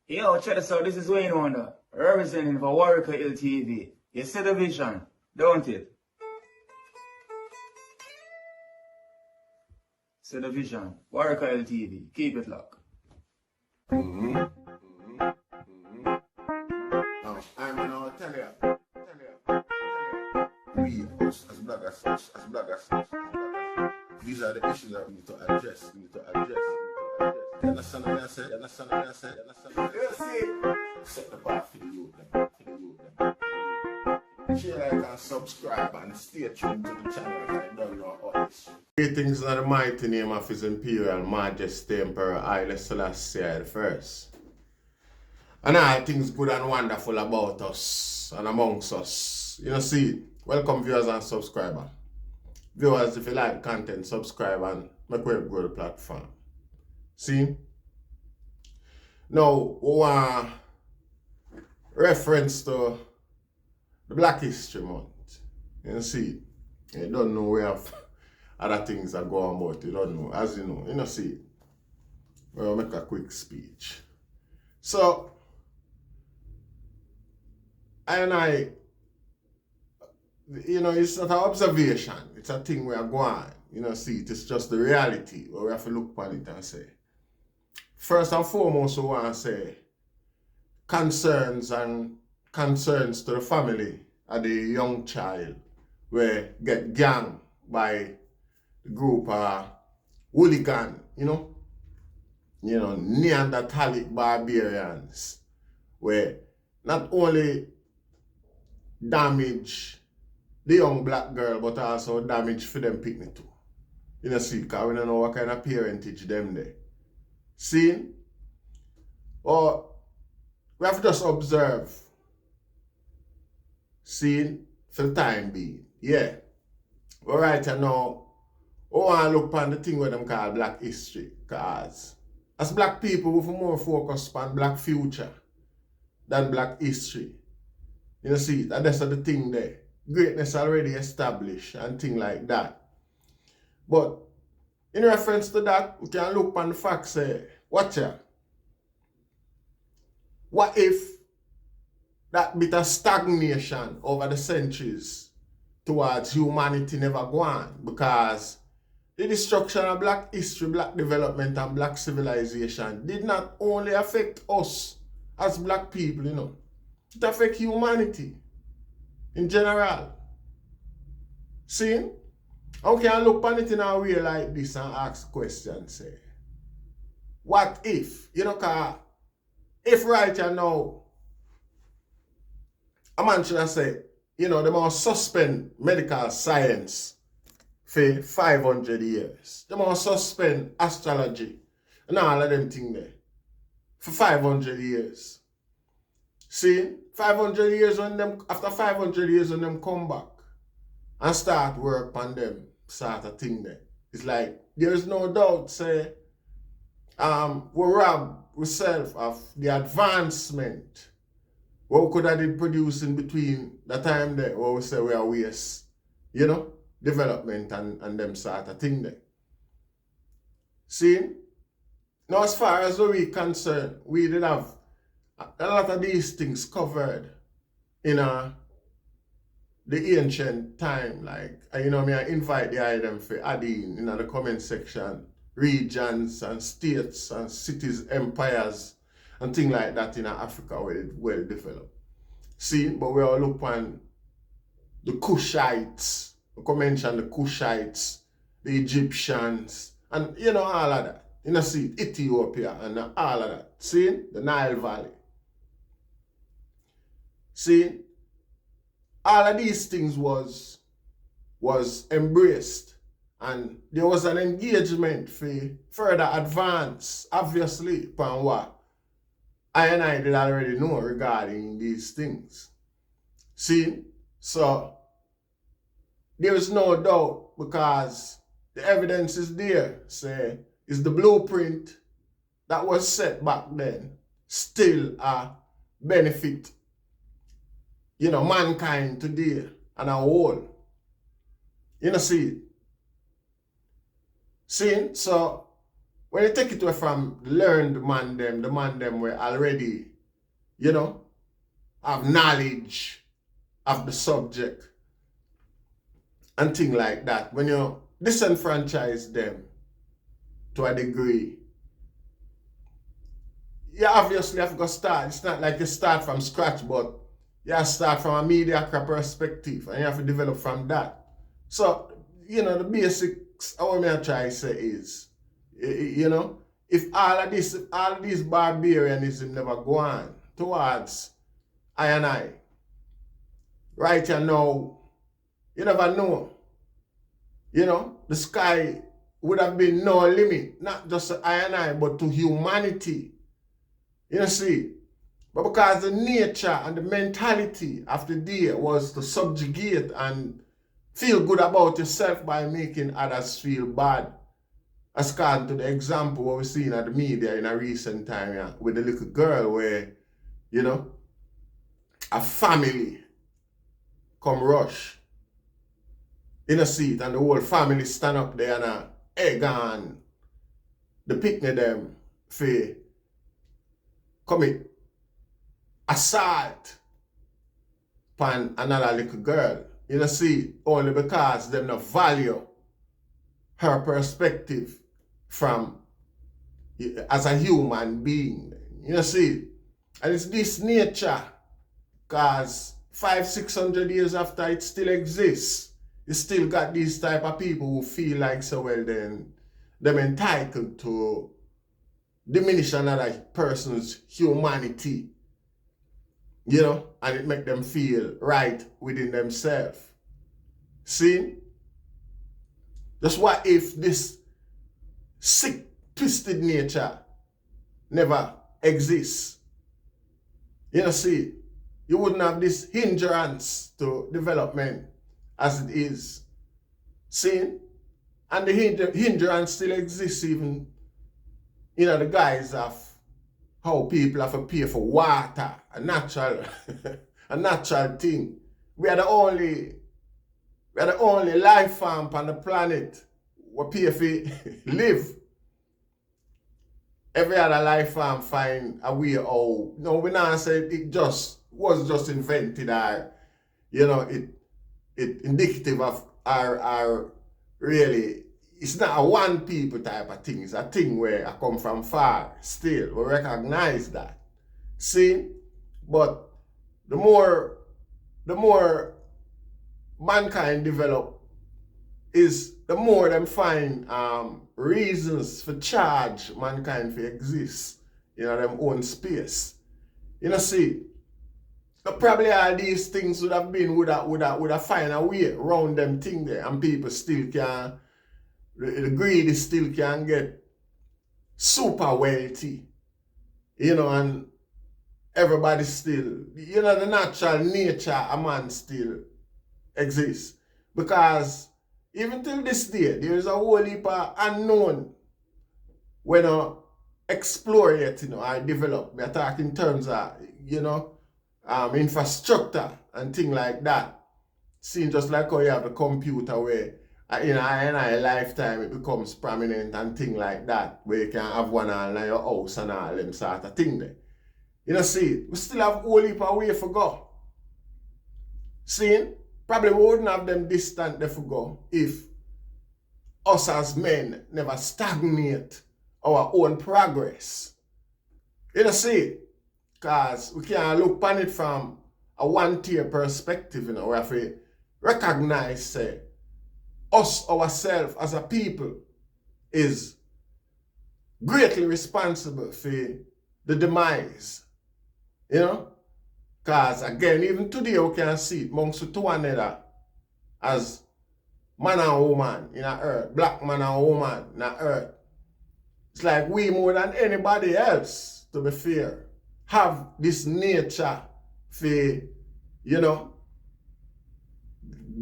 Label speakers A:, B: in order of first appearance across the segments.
A: Yo, check this out. This is Wayne Wonder, representing for Warwick LTV. You see the vision, don't it? See the vision. Warwick LTV. Keep it locked.
B: Now, I'm gonna tell you. We, us, as bloggers, these are the issues that we need to address. You understand what I said? You see? Set the bar for the youth, share, like, and subscribe, and stay tuned to the channel. I don't know all this. Greetings in the mighty name of His Imperial Majesty Emperor Haile Selassie I First. And all things good and wonderful about us and amongst us. You know, see, welcome viewers and subscribers. Viewers, if you like content, subscribe and make way grow the platform. See? Now, we want reference to the Black History Month. You see, you don't know where other things are going about. You don't know. As you know, see, we'll make a quick speech. So, it's not an observation. It's a thing we are going. See, it's just the reality where we have to look upon it and say. First and foremost, we want to say concerns to the family of the young child where get gang by the group of hooligan, Neanderthalic barbarians, where not only damage the young black girl, but also damage for them picnic too. See, because we don't know what kind of parentage them there. See? Or we have to just observe. See? For the time being. Yeah. But right now, we want to look on the thing what them call Black History. Because as black people, we more focus on black future than Black history. See, that's the thing there. Greatness already established and things like that. But in reference to that, we can look on the facts say, watch ya. What if that bit of stagnation over the centuries towards humanity never go on? Because the destruction of black history, black development, and black civilization did not only affect us as black people, it affects humanity in general. See? How can I look on it in a way like this and ask questions? Say, what if? Cause if right now, a man should have said, they must suspend medical science for 500 years. They must suspend astrology and all of them things there for 500 years. See, 500 years after 500 years when them come back and start work on them sort of thing there. It's like, there's no doubt, say, we rob ourselves of the advancement what we could have been producing between the time there where we say we are waste, development and them sort of thing there. See? Now as far as we're concerned, we did have a lot of these things covered in the ancient time. Like, I invite the item for adding in the comment section, regions and states and cities, empires, and things like that in Africa where it's well developed. See, but we all look on the Kushites. We can mention the Kushites, the Egyptians, and all of that. See, Ethiopia and all of that. See, the Nile Valley. See, all of these things was embraced, and there was an engagement for further advance, obviously, upon what I did already know regarding these things. See, so there is no doubt because the evidence is there. Say, is the blueprint that was set back then still a benefit, mankind today and a whole. See? See, so when you take it away from learned man them, the man them were already, you know, have knowledge of the subject and things like that. When you disenfranchise them to a degree, you obviously have to start. It's not like you start from scratch, but you have to start from a mediocre perspective and you have to develop from that. So, you know, the basics, what I try to say is, you know, if all of this barbarianism never go on towards I and I, right here now, you never know. You know, the sky would have been no limit, not just to I and I, but to humanity. You see, but because the nature and the mentality of the day was to subjugate and feel good about yourself by making others feel bad. As according to the example what we've seen at the media in a recent time, yeah, with the little girl where, you know, a family come rush in a seat and the whole family stand up there and egg on the picnic them for commit assault upon another little girl. You know, see, only because them not value her perspective from as a human being. You know, see, and it's this nature, because 500-600 years after it still exists, you still got these type of people who feel like so well then them entitled to diminish another person's humanity, you know, and it make them feel right within themselves. See? Just what if this sick, twisted nature never exists? You know, see, you wouldn't have this hindrance to development as it is. See? And the hindrance still exists even in the guise of how people have to pay for water, a natural, a natural thing. We are the only life form on the planet where pay for live. Every other life form find a way out. No, we not say it was just invented, or you know, it indicative of our really. It's not a one people type of thing. It's a thing where I come from far. Still, we recognize that. See, but the more mankind develop, is the more them find reasons for charge mankind for exist in them own space. You know, see, probably all these things would have find a way around them thing there, and people still can. The greedy still can get super wealthy, you know, and everybody still, you know, the natural nature of man still exists. Because even till this day, there is a whole heap of unknown when explore yet, you know, or develop. We are talking in terms of, you know, infrastructure and things like that. Seeing just like how you have a computer where in a lifetime it becomes prominent and things like that, where you can have one all in your house and all them sort of thing there. You know, see, we still have a whole heap of way for go. See, probably we wouldn't have them distant there for go if us as men never stagnate our own progress. You know, see, because we can't look upon it from a one-tier perspective, you know, we have to recognize, say, us, ourselves as a people, is greatly responsible for the demise, you know? Because again, even today we can see it amongst the two another as man and woman in the earth, black man and woman in the earth. It's like we more than anybody else, to be fair, have this nature for, you know,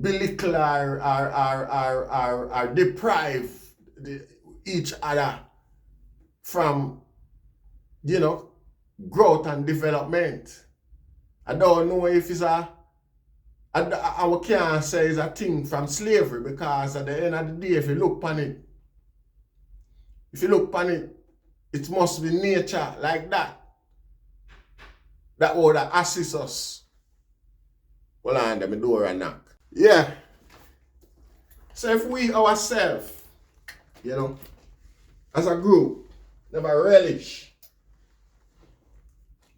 B: belittle or deprive each other from, you know, growth and development. I don't know if it's I can't say it's a thing from slavery, because at the end of the day, if you look upon it, If you look upon it, it must be nature like that. That would assist us. Hold on, let me door and knock. Yeah. So if we ourselves, as a group, never relish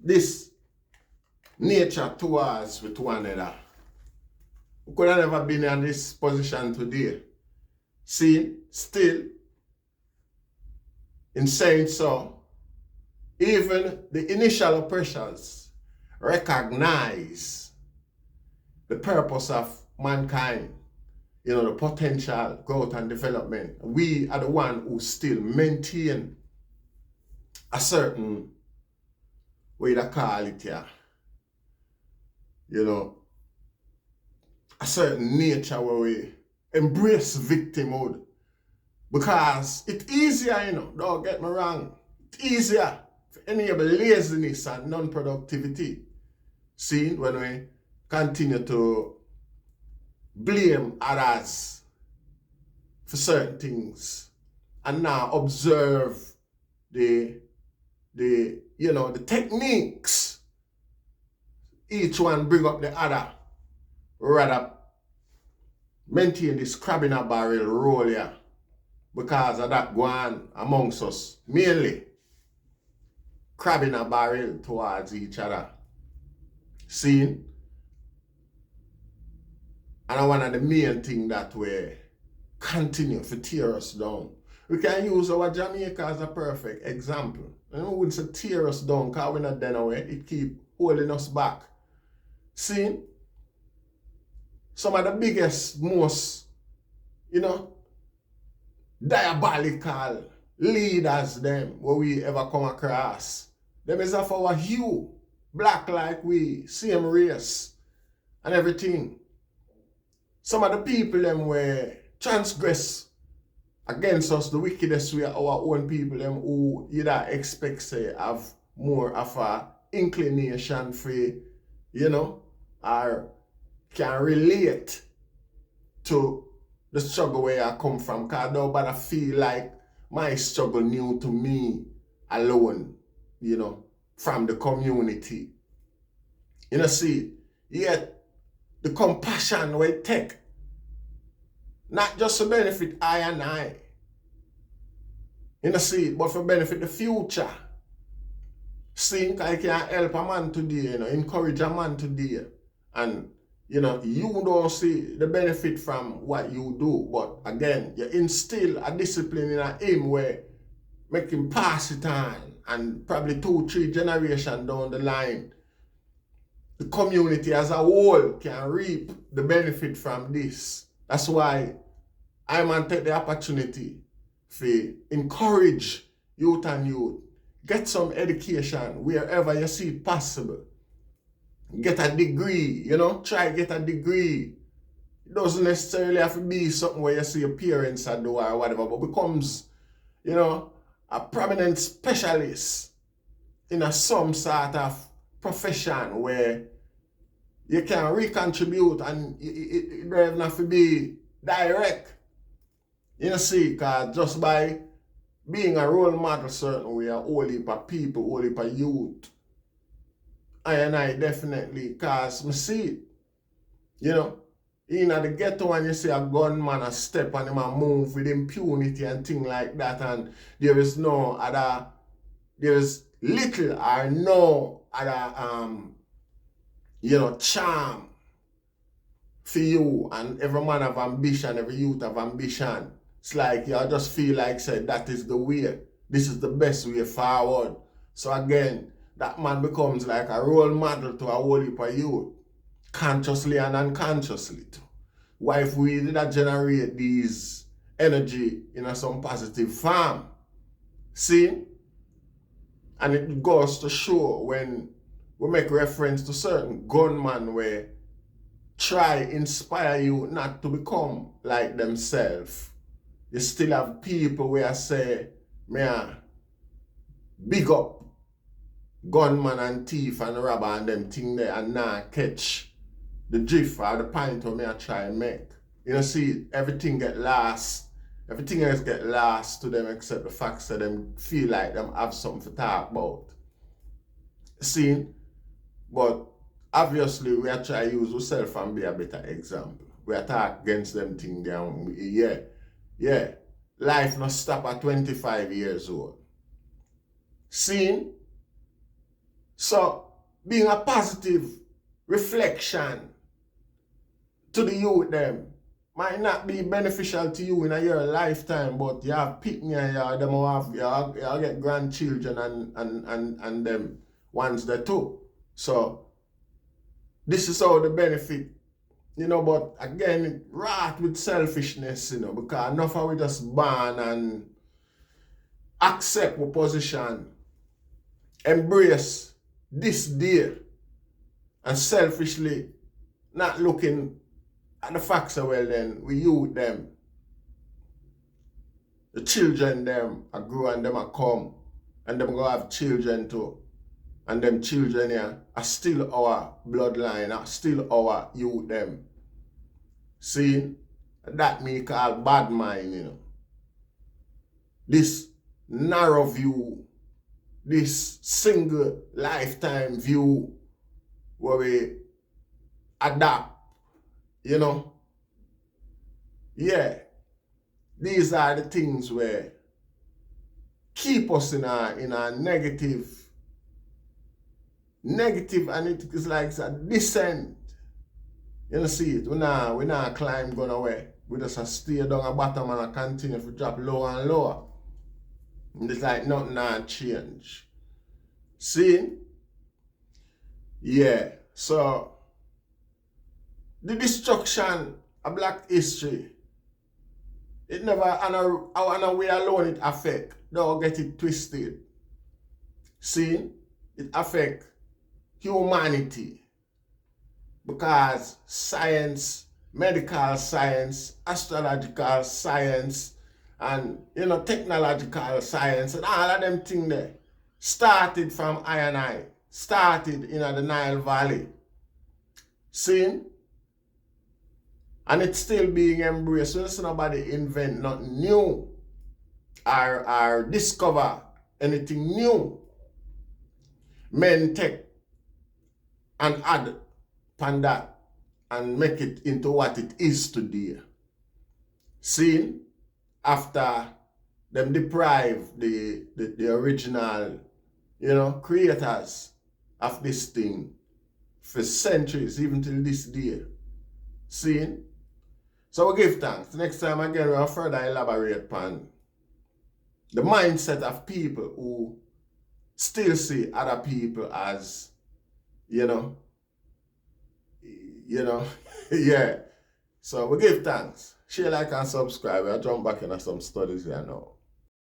B: this nature towards with one another, we could have never been in this position today. See, still, in saying so, even the initial oppressors recognize the purpose of mankind, the potential growth and development. We are the one who still maintain a certain way to call it here, a certain nature where we embrace victimhood. Because it's easier, don't get me wrong. It's easier to enable laziness and non-productivity. See, when we continue to blame others for certain things and now observe the techniques each one bring up the other, rather maintain this crab in a barrel role here, because of that going on amongst us, mainly crab in a barrel towards each other. See? And one of the main things that we continue to tear us down. We can use our Jamaica as a perfect example. We wouldn't say tear us down because we're not done away. It keep holding us back. See? Some of the biggest, most, diabolical leaders them where we ever come across. Them is of our hue. Black like we, same race and everything. Some of the people them were transgress against us, the wickedest way, our own people them who either expect say have more of a inclination for, or can relate to the struggle where I come from. Because nobody feel like my struggle new to me alone, from the community. See, yet the compassion we take, not just to benefit I and I, see, but for benefit the future. See, I can help a man today, encourage a man today. And, you don't see the benefit from what you do, but again, you instill a discipline in him where make him pass it on, and probably 2-3 generations down the line, the community as a whole can reap the benefit from this. That's why I man take the opportunity to encourage youth and youth. Get some education wherever you see it possible. Get a degree, try get a degree. It doesn't necessarily have to be something where you see your parents are doing or whatever, but becomes, a prominent specialist in some sort of profession where you can recontribute and it doesn't have to be direct. See, because just by being a role model certain way, a whole heap of people, whole heap of youth, I definitely, because I see it. In the ghetto when you see a gunman a step and him a move with impunity and things like that, and there is little or no other charm for you, and every man have ambition, every youth have ambition. It's like you just feel like said that is the way. This is the best way forward. So again, that man becomes like a role model to a whole heap of youth, consciously and unconsciously too. Why if we did not generate these energy in some positive form? See? And it goes to show when we make reference to certain gunmen where try inspire you not to become like themselves. You still have people where say, big up gunman and thief and robber and them thing there and now catch the drift or the point where I try and make. See, everything get lost Everything else get lost to them except the fact that them feel like them have something to talk about. See? But obviously we are trying to use ourselves and be a better example. We are talk against them things down. Yeah. Life not stop at 25 years old. See? So being a positive reflection to the youth them might not be beneficial to you in your lifetime, but you have picnic and them you get grandchildren and them ones there too. So this is how the benefit, but again, it wrought with selfishness, because enough of we just ban and accept our position, embrace this day, and selfishly not looking at the facts of, well, then we youth them, the children them are grow and them are come, and them go have children too. And them children here are still our bloodline, are still our youth them. See, that me call bad mind, This narrow view, this single lifetime view where we adapt, Yeah, these are the things where keep us in a negative, and it is like a descent. You see it? We not climb going away. We just stay down at bottom and continue to drop lower and lower. And it's like nothing not change. See? Yeah. So the destruction of black history, it never our way alone it affect. Don't get it twisted. See? It affect humanity. Because science, medical science, astrological science, and technological science, and all of them things there started from I, started in the Nile Valley. See? And it's still being embraced. So there's nobody invent nothing new or discover anything new. Men take and add upon that and make it into what it is today. See, after them deprive the original, creators of this thing for centuries, even till this day. See? So we give thanks. Next time again, we'll further elaborate upon the mindset of people who still see other people as, yeah. So we give thanks. Share, like, and subscribe. I'll jump back into some studies here now.